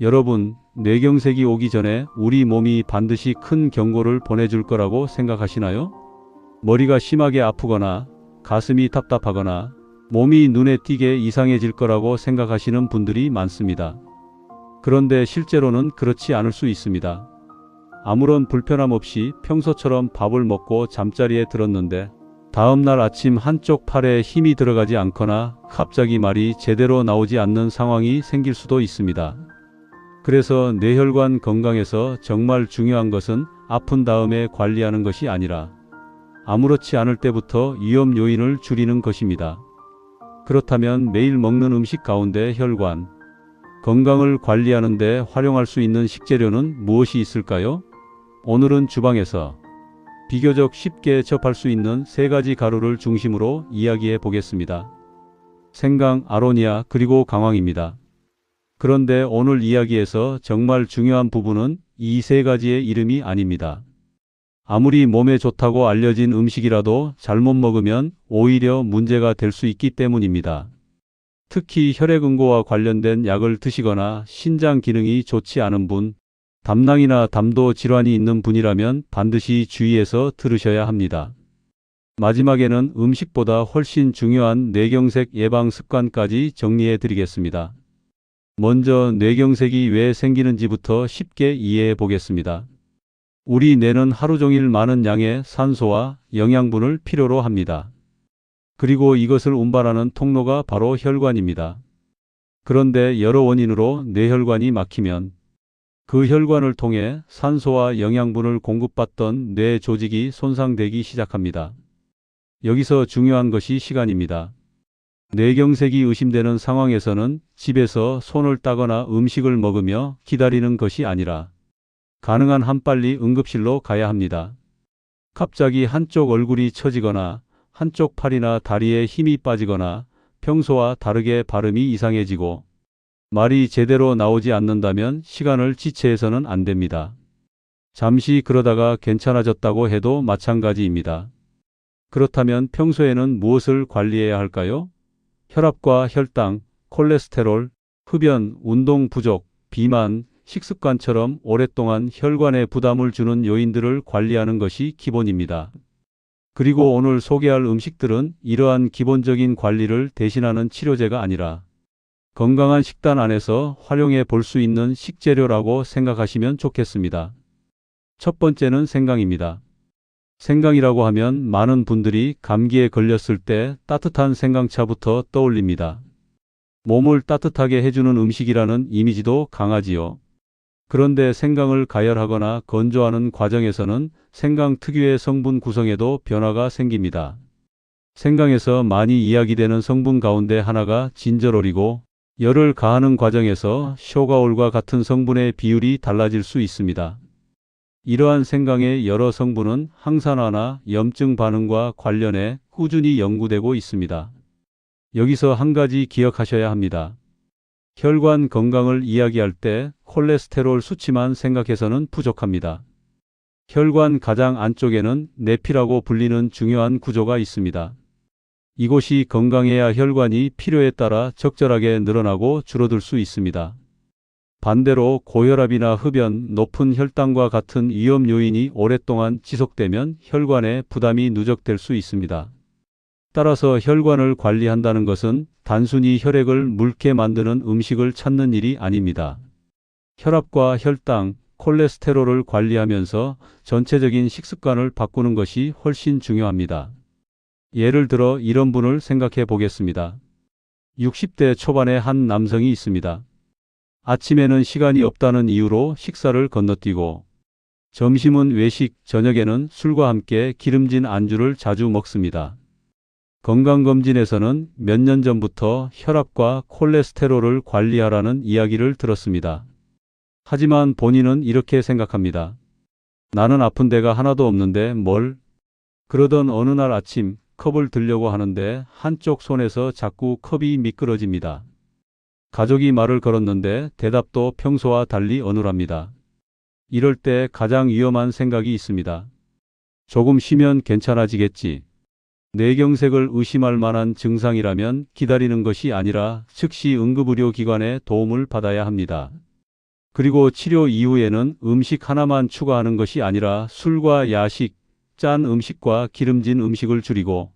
여러분, 뇌경색이 오기 전에 우리 몸이 반드시 큰 경고를 보내줄 거라고 생각하시나요? 머리가 심하게 아프거나 가슴이 답답하거나 몸이 눈에 띄게 이상해질 거라고 생각하시는 분들이 많습니다. 그런데 실제로는 그렇지 않을 수 있습니다. 아무런 불편함 없이 평소처럼 밥을 먹고 잠자리에 들었는데 다음날 아침 한쪽 팔에 힘이 들어가지 않거나 갑자기 말이 제대로 나오지 않는 상황이 생길 수도 있습니다. 그래서 뇌혈관 건강에서 정말 중요한 것은 아픈 다음에 관리하는 것이 아니라 아무렇지 않을 때부터 위험 요인을 줄이는 것입니다. 그렇다면 매일 먹는 음식 가운데 혈관 건강을 관리하는 데 활용할 수 있는 식재료는 무엇이 있을까요? 오늘은 주방에서 비교적 쉽게 접할 수 있는 3가지 가루를 중심으로 이야기해 보겠습니다. 생강, 아로니아, 그리고 강황입니다. 그런데 오늘 이야기에서 정말 중요한 부분은 이 3가지의 이름이 아닙니다. 아무리 몸에 좋다고 알려진 음식이라도 잘못 먹으면 오히려 문제가 될 수 있기 때문입니다. 특히 혈액응고와 관련된 약을 드시거나 신장 기능이 좋지 않은 분, 담낭이나 담도 질환이 있는 분이라면 반드시 주의해서 들으셔야 합니다. 마지막에는 음식보다 훨씬 중요한 뇌경색 예방 습관까지 정리해 드리겠습니다. 먼저 뇌경색이 왜 생기는지부터 쉽게 이해해 보겠습니다. 우리 뇌는 하루 종일 많은 양의 산소와 영양분을 필요로 합니다. 그리고 이것을 운반하는 통로가 바로 혈관입니다. 그런데 여러 원인으로 뇌혈관이 막히면 그 혈관을 통해 산소와 영양분을 공급받던 뇌 조직이 손상되기 시작합니다. 여기서 중요한 것이 시간입니다. 뇌경색이 의심되는 상황에서는 집에서 손을 따거나 음식을 먹으며 기다리는 것이 아니라 가능한 한 빨리 응급실로 가야 합니다. 갑자기 한쪽 얼굴이 처지거나 한쪽 팔이나 다리에 힘이 빠지거나 평소와 다르게 발음이 이상해지고 말이 제대로 나오지 않는다면 시간을 지체해서는 안 됩니다. 잠시 그러다가 괜찮아졌다고 해도 마찬가지입니다. 그렇다면 평소에는 무엇을 관리해야 할까요? 혈압과 혈당, 콜레스테롤, 흡연, 운동 부족, 비만, 식습관처럼 오랫동안 혈관에 부담을 주는 요인들을 관리하는 것이 기본입니다. 그리고 오늘 소개할 음식들은 이러한 기본적인 관리를 대신하는 치료제가 아니라 건강한 식단 안에서 활용해 볼 수 있는 식재료라고 생각하시면 좋겠습니다. 첫 번째는 생강입니다. 생강이라고 하면 많은 분들이 감기에 걸렸을 때 따뜻한 생강차부터 떠올립니다. 몸을 따뜻하게 해주는 음식이라는 이미지도 강하지요. 그런데 생강을 가열하거나 건조하는 과정에서는 생강 특유의 성분 구성에도 변화가 생깁니다. 생강에서 많이 이야기되는 성분 가운데 하나가 진저롤이고 열을 가하는 과정에서 쇼가올과 같은 성분의 비율이 달라질 수 있습니다. 이러한 생강의 여러 성분은 항산화나 염증 반응과 관련해 꾸준히 연구되고 있습니다. 여기서 한 가지 기억하셔야 합니다. 혈관 건강을 이야기할 때 콜레스테롤 수치만 생각해서는 부족합니다. 혈관 가장 안쪽에는 내피라고 불리는 중요한 구조가 있습니다. 이곳이 건강해야 혈관이 필요에 따라 적절하게 늘어나고 줄어들 수 있습니다. 반대로 고혈압이나 흡연, 높은 혈당과 같은 위험 요인이 오랫동안 지속되면 혈관에 부담이 누적될 수 있습니다. 따라서 혈관을 관리한다는 것은 단순히 혈액을 묽게 만드는 음식을 찾는 일이 아닙니다. 혈압과 혈당, 콜레스테롤을 관리하면서 전체적인 식습관을 바꾸는 것이 훨씬 중요합니다. 예를 들어 이런 분을 생각해 보겠습니다. 60대 초반의 한 남성이 있습니다. 아침에는 시간이 없다는 이유로 식사를 건너뛰고 점심은 외식, 저녁에는 술과 함께 기름진 안주를 자주 먹습니다. 건강검진에서는 몇 년 전부터 혈압과 콜레스테롤을 관리하라는 이야기를 들었습니다. 하지만 본인은 이렇게 생각합니다. 나는 아픈 데가 하나도 없는데 뭘? 그러던 어느 날 아침 컵을 들려고 하는데 한쪽 손에서 자꾸 컵이 미끄러집니다. 가족이 말을 걸었는데 대답도 평소와 달리 어눌합니다. 이럴 때 가장 위험한 생각이 있습니다. 조금 쉬면 괜찮아지겠지. 뇌경색을 의심할 만한 증상이라면 기다리는 것이 아니라 즉시 응급의료기관의 도움을 받아야 합니다. 그리고 치료 이후에는 음식 하나만 추가하는 것이 아니라 술과 야식, 짠 음식과 기름진 음식을 줄이고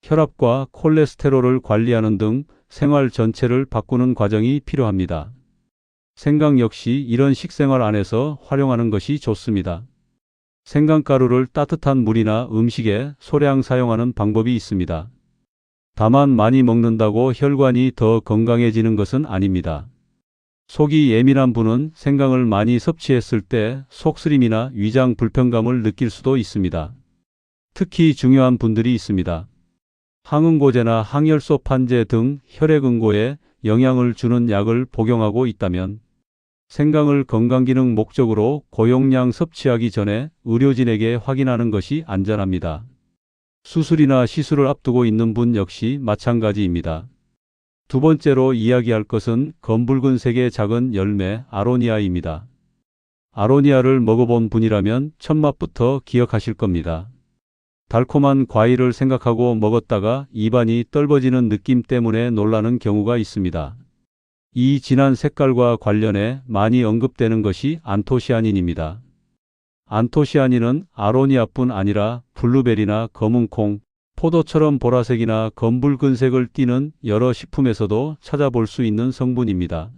혈압과 콜레스테롤을 관리하는 등 생활 전체를 바꾸는 과정이 필요합니다. 생강 역시 이런 식생활 안에서 활용하는 것이 좋습니다. 생강가루를 따뜻한 물이나 음식에 소량 사용하는 방법이 있습니다. 다만 많이 먹는다고 혈관이 더 건강해지는 것은 아닙니다. 속이 예민한 분은 생강을 많이 섭취했을 때 속쓰림이나 위장 불편감을 느낄 수도 있습니다. 특히 중요한 분들이 있습니다. 항응고제나 항열소 판제 등 혈액응고에 영향을 주는 약을 복용하고 있다면 생강을 건강기능 목적으로 고용량 섭취하기 전에 의료진에게 확인하는 것이 안전합니다. 수술이나 시술을 앞두고 있는 분 역시 마찬가지입니다. 두 번째로 이야기할 것은 검붉은색의 작은 열매 아로니아입니다. 아로니아를 먹어본 분이라면 첫 맛부터 기억하실 겁니다. 달콤한 과일을 생각하고 먹었다가 입안이 떫어지는 느낌 때문에 놀라는 경우가 있습니다. 이 진한 색깔과 관련해 많이 언급되는 것이 안토시아닌입니다. 안토시아닌은 아로니아뿐 아니라 블루베리나 검은콩, 포도처럼 보라색이나 검붉은색을 띠는 여러 식품에서도 찾아볼 수 있는 성분입니다.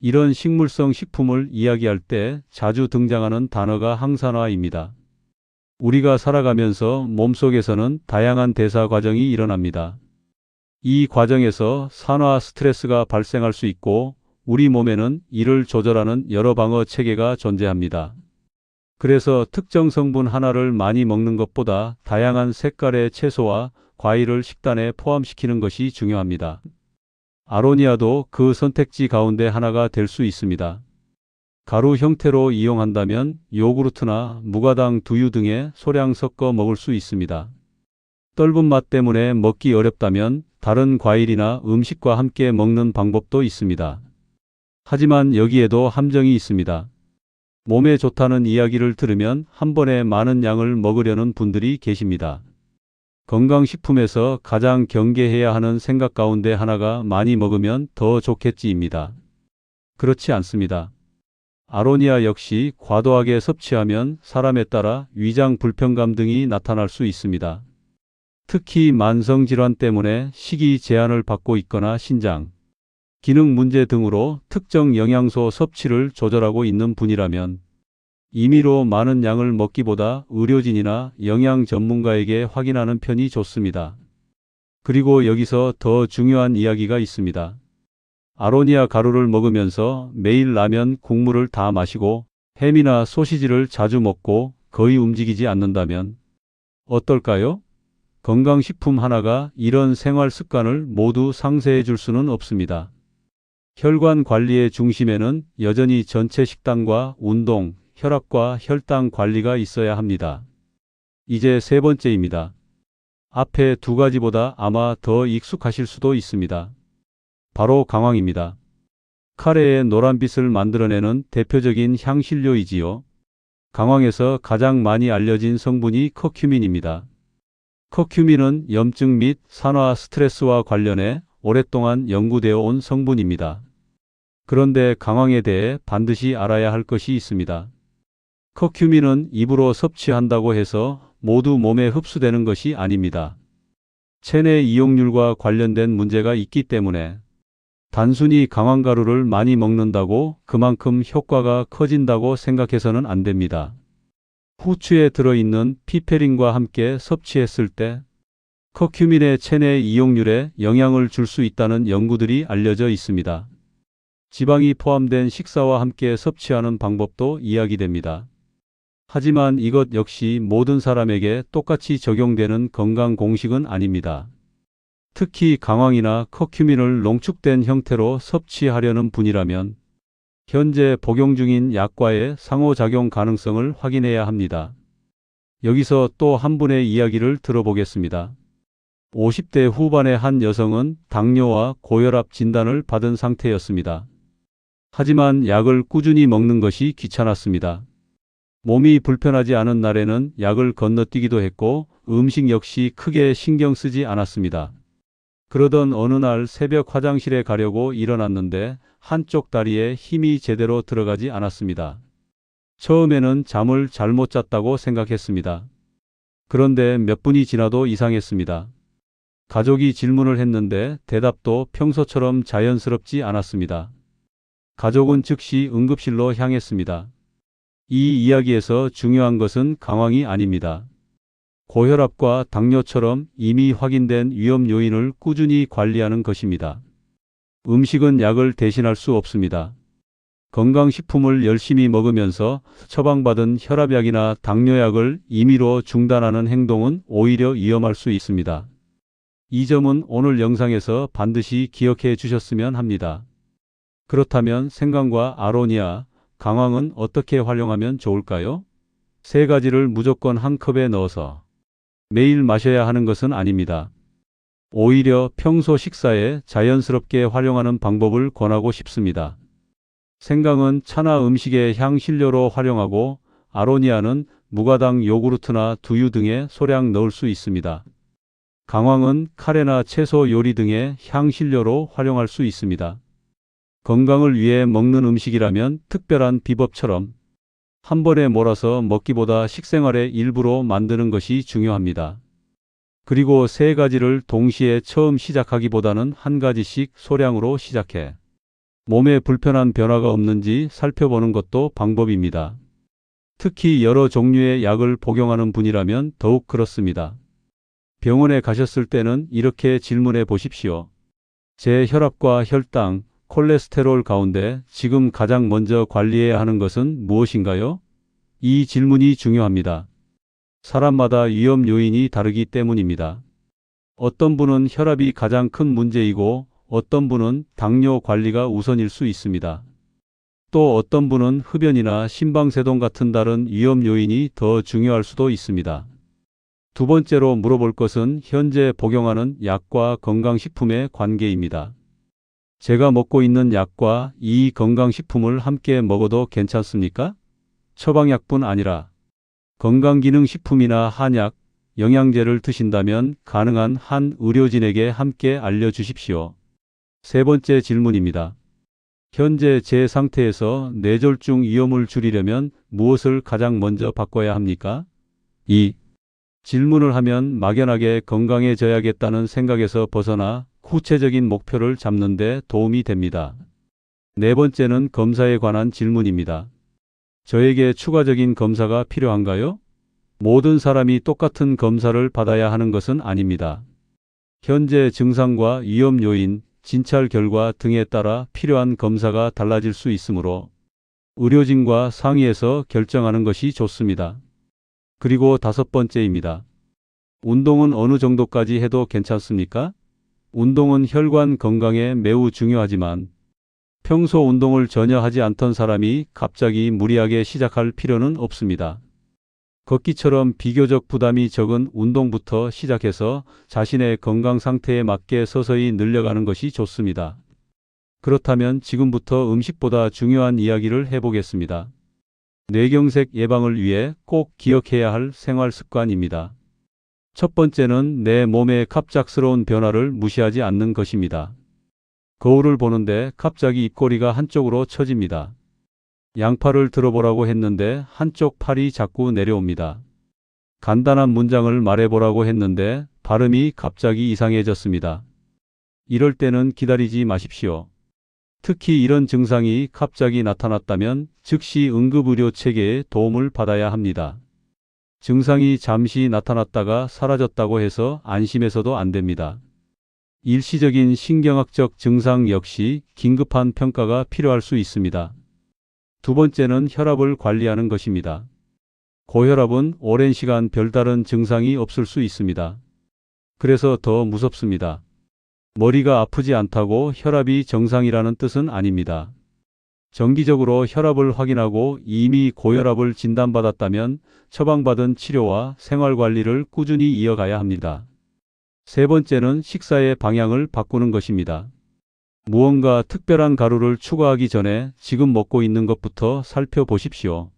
이런 식물성 식품을 이야기할 때 자주 등장하는 단어가 항산화입니다. 우리가 살아가면서 몸속에서는 다양한 대사 과정이 일어납니다. 이 과정에서 산화 스트레스가 발생할 수 있고 우리 몸에는 이를 조절하는 여러 방어 체계가 존재합니다. 그래서 특정 성분 하나를 많이 먹는 것보다 다양한 색깔의 채소와 과일을 식단에 포함시키는 것이 중요합니다. 아로니아도 그 선택지 가운데 하나가 될 수 있습니다. 가루 형태로 이용한다면 요구르트나 무가당 두유 등에 소량 섞어 먹을 수 있습니다. 떫은 맛 때문에 먹기 어렵다면 다른 과일이나 음식과 함께 먹는 방법도 있습니다. 하지만 여기에도 함정이 있습니다. 몸에 좋다는 이야기를 들으면 한 번에 많은 양을 먹으려는 분들이 계십니다. 건강식품에서 가장 경계해야 하는 생각 가운데 하나가 많이 먹으면 더 좋겠지입니다. 그렇지 않습니다. 아로니아 역시 과도하게 섭취하면 사람에 따라 위장 불편감 등이 나타날 수 있습니다. 특히 만성질환 때문에 식이 제한을 받고 있거나 신장, 기능 문제 등으로 특정 영양소 섭취를 조절하고 있는 분이라면 임의로 많은 양을 먹기보다 의료진이나 영양 전문가에게 확인하는 편이 좋습니다. 그리고 여기서 더 중요한 이야기가 있습니다. 아로니아 가루를 먹으면서 매일 라면 국물을 다 마시고 햄이나 소시지를 자주 먹고 거의 움직이지 않는다면 어떨까요? 건강식품 하나가 이런 생활 습관을 모두 상쇄해 줄 수는 없습니다. 혈관 관리의 중심에는 여전히 전체 식단과 운동, 혈압과 혈당 관리가 있어야 합니다. 이제 세 번째입니다. 앞에 두 가지보다 아마 더 익숙하실 수도 있습니다. 바로 강황입니다. 카레의 노란빛을 만들어내는 대표적인 향신료이지요. 강황에서 가장 많이 알려진 성분이 커큐민입니다. 커큐민은 염증 및 산화 스트레스와 관련해 오랫동안 연구되어 온 성분입니다. 그런데 강황에 대해 반드시 알아야 할 것이 있습니다. 커큐민은 입으로 섭취한다고 해서 모두 몸에 흡수되는 것이 아닙니다. 체내 이용률과 관련된 문제가 있기 때문에 단순히 강황가루를 많이 먹는다고 그만큼 효과가 커진다고 생각해서는 안 됩니다. 후추에 들어있는 피페린과 함께 섭취했을 때 커큐민의 체내 이용률에 영향을 줄 수 있다는 연구들이 알려져 있습니다. 지방이 포함된 식사와 함께 섭취하는 방법도 이야기됩니다. 하지만 이것 역시 모든 사람에게 똑같이 적용되는 건강 공식은 아닙니다. 특히 강황이나 커큐민을 농축된 형태로 섭취하려는 분이라면 현재 복용 중인 약과의 상호작용 가능성을 확인해야 합니다. 여기서 또 한 분의 이야기를 들어보겠습니다. 50대 후반의 한 여성은 당뇨와 고혈압 진단을 받은 상태였습니다. 하지만 약을 꾸준히 먹는 것이 귀찮았습니다. 몸이 불편하지 않은 날에는 약을 건너뛰기도 했고 음식 역시 크게 신경 쓰지 않았습니다. 그러던 어느 날 새벽 화장실에 가려고 일어났는데 한쪽 다리에 힘이 제대로 들어가지 않았습니다. 처음에는 잠을 잘못 잤다고 생각했습니다. 그런데 몇 분이 지나도 이상했습니다. 가족이 질문을 했는데 대답도 평소처럼 자연스럽지 않았습니다. 가족은 즉시 응급실로 향했습니다. 이 이야기에서 중요한 것은 강황이 아닙니다. 고혈압과 당뇨처럼 이미 확인된 위험 요인을 꾸준히 관리하는 것입니다. 음식은 약을 대신할 수 없습니다. 건강식품을 열심히 먹으면서 처방받은 혈압약이나 당뇨약을 임의로 중단하는 행동은 오히려 위험할 수 있습니다. 이 점은 오늘 영상에서 반드시 기억해 주셨으면 합니다. 그렇다면 생강과 아로니아, 강황은 어떻게 활용하면 좋을까요? 세 가지를 무조건 한 컵에 넣어서 매일 마셔야 하는 것은 아닙니다. 오히려 평소 식사에 자연스럽게 활용하는 방법을 권하고 싶습니다. 생강은 차나 음식의 향신료로 활용하고 아로니아는 무가당 요구르트나 두유 등에 소량 넣을 수 있습니다. 강황은 카레나 채소 요리 등의 향신료로 활용할 수 있습니다. 건강을 위해 먹는 음식이라면 특별한 비법처럼 한 번에 몰아서 먹기보다 식생활의 일부로 만드는 것이 중요합니다. 그리고 세 가지를 동시에 처음 시작하기보다는 한 가지씩 소량으로 시작해 몸에 불편한 변화가 없는지 살펴보는 것도 방법입니다. 특히 여러 종류의 약을 복용하는 분이라면 더욱 그렇습니다. 병원에 가셨을 때는 이렇게 질문해 보십시오. 제 혈압과 혈당, 콜레스테롤 가운데 지금 가장 먼저 관리해야 하는 것은 무엇인가요? 이 질문이 중요합니다. 사람마다 위험 요인이 다르기 때문입니다. 어떤 분은 혈압이 가장 큰 문제이고 어떤 분은 당뇨 관리가 우선일 수 있습니다. 또 어떤 분은 흡연이나 심방세동 같은 다른 위험 요인이 더 중요할 수도 있습니다. 두 번째로 물어볼 것은 현재 복용하는 약과 건강식품의 관계입니다. 제가 먹고 있는 약과 이 건강식품을 함께 먹어도 괜찮습니까? 처방약뿐 아니라 건강기능식품이나 한약, 영양제를 드신다면 가능한 한 의료진에게 함께 알려주십시오. 세 번째 질문입니다. 현재 제 상태에서 뇌졸중 위험을 줄이려면 무엇을 가장 먼저 바꿔야 합니까? 이 질문을 하면 막연하게 건강해져야겠다는 생각에서 벗어나 구체적인 목표를 잡는 데 도움이 됩니다. 네 번째는 검사에 관한 질문입니다. 저에게 추가적인 검사가 필요한가요? 모든 사람이 똑같은 검사를 받아야 하는 것은 아닙니다. 현재 증상과 위험 요인, 진찰 결과 등에 따라 필요한 검사가 달라질 수 있으므로 의료진과 상의해서 결정하는 것이 좋습니다. 그리고 다섯 번째입니다. 운동은 어느 정도까지 해도 괜찮습니까? 운동은 혈관 건강에 매우 중요하지만 평소 운동을 전혀 하지 않던 사람이 갑자기 무리하게 시작할 필요는 없습니다. 걷기처럼 비교적 부담이 적은 운동부터 시작해서 자신의 건강 상태에 맞게 서서히 늘려가는 것이 좋습니다. 그렇다면 지금부터 음식보다 중요한 이야기를 해보겠습니다. 뇌경색 예방을 위해 꼭 기억해야 할 생활 습관입니다. 첫 번째는 내 몸의 갑작스러운 변화를 무시하지 않는 것입니다. 거울을 보는데 갑자기 입꼬리가 한쪽으로 처집니다. 양팔을 들어보라고 했는데 한쪽 팔이 자꾸 내려옵니다. 간단한 문장을 말해보라고 했는데 발음이 갑자기 이상해졌습니다. 이럴 때는 기다리지 마십시오. 특히 이런 증상이 갑자기 나타났다면 즉시 응급의료 체계의 도움을 받아야 합니다. 증상이 잠시 나타났다가 사라졌다고 해서 안심해서도 안 됩니다. 일시적인 신경학적 증상 역시 긴급한 평가가 필요할 수 있습니다. 두 번째는 혈압을 관리하는 것입니다. 고혈압은 오랜 시간 별다른 증상이 없을 수 있습니다. 그래서 더 무섭습니다. 머리가 아프지 않다고 혈압이 정상이라는 뜻은 아닙니다. 정기적으로 혈압을 확인하고 이미 고혈압을 진단받았다면 처방받은 치료와 생활관리를 꾸준히 이어가야 합니다. 세 번째는 식사의 방향을 바꾸는 것입니다. 무언가 특별한 가루를 추가하기 전에 지금 먹고 있는 것부터 살펴보십시오.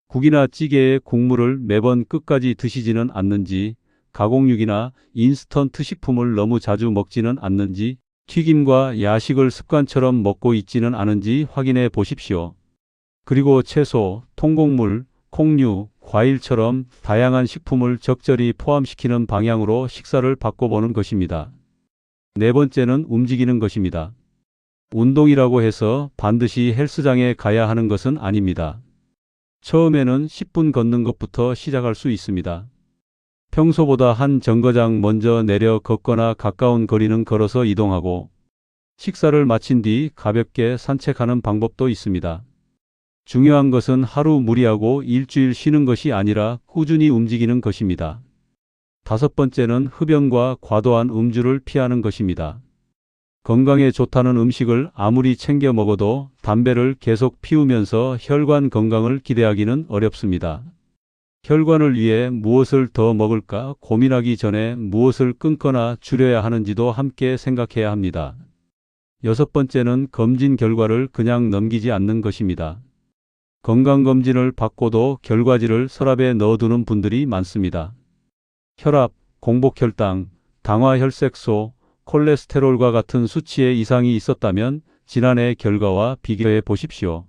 국이나 찌개의 국물을 매번 끝까지 드시지는 않는지, 가공육이나 인스턴트 식품을 너무 자주 먹지는 않는지, 튀김과 야식을 습관처럼 먹고 있지는 않은지 확인해 보십시오. 그리고 채소, 통곡물, 콩류, 과일처럼 다양한 식품을 적절히 포함시키는 방향으로 식사를 바꿔보는 것입니다. 네 번째는 움직이는 것입니다. 운동이라고 해서 반드시 헬스장에 가야 하는 것은 아닙니다. 처음에는 10분 걷는 것부터 시작할 수 있습니다. 평소보다 한 정거장 먼저 내려 걷거나 가까운 거리는 걸어서 이동하고 식사를 마친 뒤 가볍게 산책하는 방법도 있습니다. 중요한 것은 하루 무리하고 일주일 쉬는 것이 아니라 꾸준히 움직이는 것입니다. 다섯 번째는 흡연과 과도한 음주를 피하는 것입니다. 건강에 좋다는 음식을 아무리 챙겨 먹어도 담배를 계속 피우면서 혈관 건강을 기대하기는 어렵습니다. 혈관을 위해 무엇을 더 먹을까 고민하기 전에 무엇을 끊거나 줄여야 하는지도 함께 생각해야 합니다. 여섯 번째는 검진 결과를 그냥 넘기지 않는 것입니다. 건강검진을 받고도 결과지를 서랍에 넣어두는 분들이 많습니다. 혈압, 공복혈당, 당화혈색소, 콜레스테롤과 같은 수치의 이상이 있었다면 지난해 결과와 비교해 보십시오.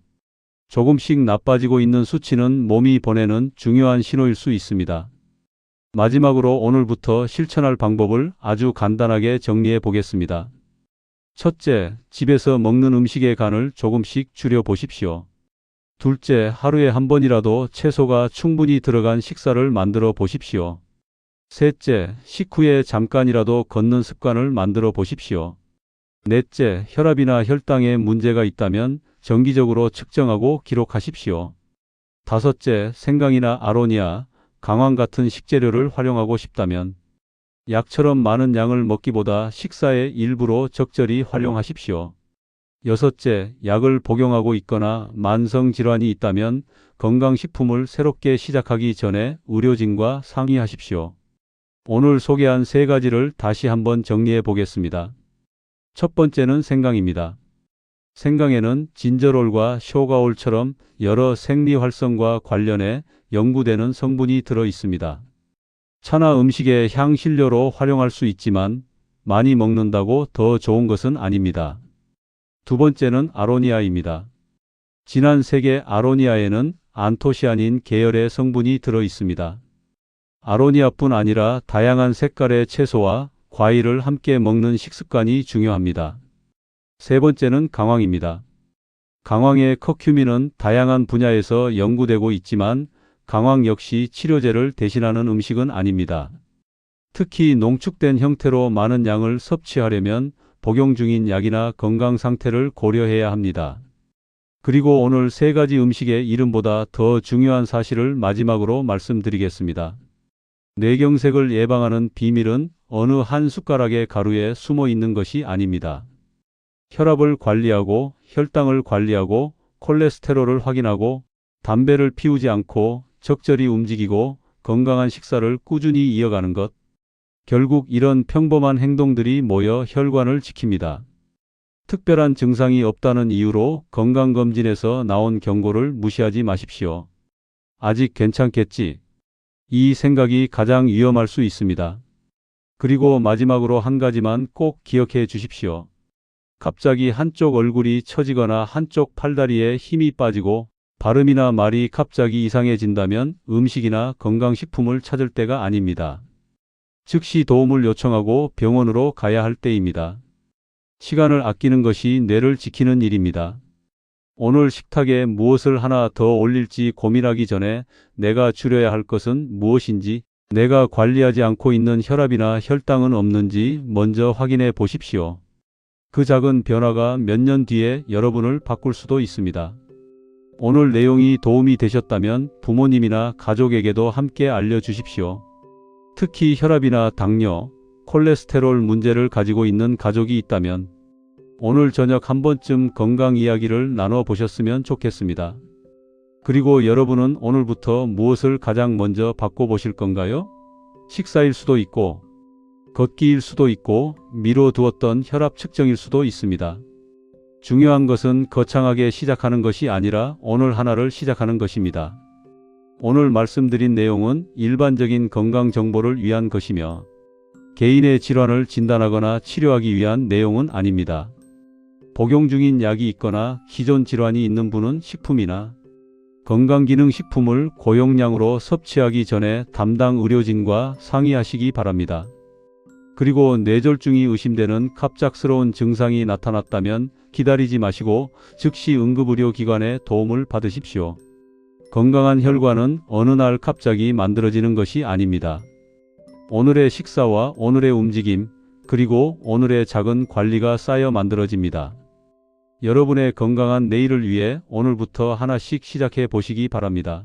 조금씩 나빠지고 있는 수치는 몸이 보내는 중요한 신호일 수 있습니다. 마지막으로 오늘부터 실천할 방법을 아주 간단하게 정리해 보겠습니다. 첫째, 집에서 먹는 음식의 간을 조금씩 줄여 보십시오. 둘째, 하루에 한 번이라도 채소가 충분히 들어간 식사를 만들어 보십시오. 셋째, 식후에 잠깐이라도 걷는 습관을 만들어 보십시오. 넷째, 혈압이나 혈당에 문제가 있다면 정기적으로 측정하고 기록하십시오. 다섯째, 생강이나 아로니아, 강황 같은 식재료를 활용하고 싶다면 약처럼 많은 양을 먹기보다 식사의 일부로 적절히 활용하십시오. 여섯째, 약을 복용하고 있거나 만성질환이 있다면 건강식품을 새롭게 시작하기 전에 의료진과 상의하십시오. 오늘 소개한 세 가지를 다시 한번 정리해 보겠습니다. 첫 번째는 생강입니다. 생강에는 진저롤과 쇼가올처럼 여러 생리활성과 관련해 연구되는 성분이 들어 있습니다. 차나 음식의 향신료로 활용할 수 있지만 많이 먹는다고 더 좋은 것은 아닙니다. 두 번째는 아로니아입니다. 진한 색의 아로니아에는 안토시아닌 계열의 성분이 들어 있습니다. 아로니아뿐 아니라 다양한 색깔의 채소와 과일을 함께 먹는 식습관이 중요합니다. 세 번째는 강황입니다. 강황의 커큐민은 다양한 분야에서 연구되고 있지만 강황 역시 치료제를 대신하는 음식은 아닙니다. 특히 농축된 형태로 많은 양을 섭취하려면 복용 중인 약이나 건강 상태를 고려해야 합니다. 그리고 오늘 세 가지 음식의 이름보다 더 중요한 사실을 마지막으로 말씀드리겠습니다. 뇌경색을 예방하는 비밀은 어느 한 숟가락의 가루에 숨어 있는 것이 아닙니다. 혈압을 관리하고 혈당을 관리하고 콜레스테롤을 확인하고 담배를 피우지 않고 적절히 움직이고 건강한 식사를 꾸준히 이어가는 것. 결국 이런 평범한 행동들이 모여 혈관을 지킵니다. 특별한 증상이 없다는 이유로 건강검진에서 나온 경고를 무시하지 마십시오. 아직 괜찮겠지? 이 생각이 가장 위험할 수 있습니다. 그리고 마지막으로 한 가지만 꼭 기억해 주십시오. 갑자기 한쪽 얼굴이 처지거나 한쪽 팔다리에 힘이 빠지고 발음이나 말이 갑자기 이상해진다면 음식이나 건강식품을 찾을 때가 아닙니다. 즉시 도움을 요청하고 병원으로 가야 할 때입니다. 시간을 아끼는 것이 뇌를 지키는 일입니다. 오늘 식탁에 무엇을 하나 더 올릴지 고민하기 전에 내가 줄여야 할 것은 무엇인지, 내가 관리하지 않고 있는 혈압이나 혈당은 없는지 먼저 확인해 보십시오. 그 작은 변화가 몇 년 뒤에 여러분을 바꿀 수도 있습니다. 오늘 내용이 도움이 되셨다면 부모님이나 가족에게도 함께 알려주십시오. 특히 혈압이나 당뇨, 콜레스테롤 문제를 가지고 있는 가족이 있다면 오늘 저녁 한 번쯤 건강 이야기를 나눠 보셨으면 좋겠습니다. 그리고 여러분은 오늘부터 무엇을 가장 먼저 바꿔보실 건가요? 식사일 수도 있고, 걷기일 수도 있고, 미뤄두었던 혈압 측정일 수도 있습니다. 중요한 것은 거창하게 시작하는 것이 아니라 오늘 하나를 시작하는 것입니다. 오늘 말씀드린 내용은 일반적인 건강 정보를 위한 것이며 개인의 질환을 진단하거나 치료하기 위한 내용은 아닙니다. 복용 중인 약이 있거나 기존 질환이 있는 분은 식품이나 건강기능식품을 고용량으로 섭취하기 전에 담당 의료진과 상의하시기 바랍니다. 그리고 뇌졸중이 의심되는 갑작스러운 증상이 나타났다면 기다리지 마시고 즉시 응급의료기관의 도움을 받으십시오. 건강한 혈관은 어느 날 갑자기 만들어지는 것이 아닙니다. 오늘의 식사와 오늘의 움직임, 그리고 오늘의 작은 관리가 쌓여 만들어집니다. 여러분의 건강한 내일을 위해 오늘부터 하나씩 시작해 보시기 바랍니다.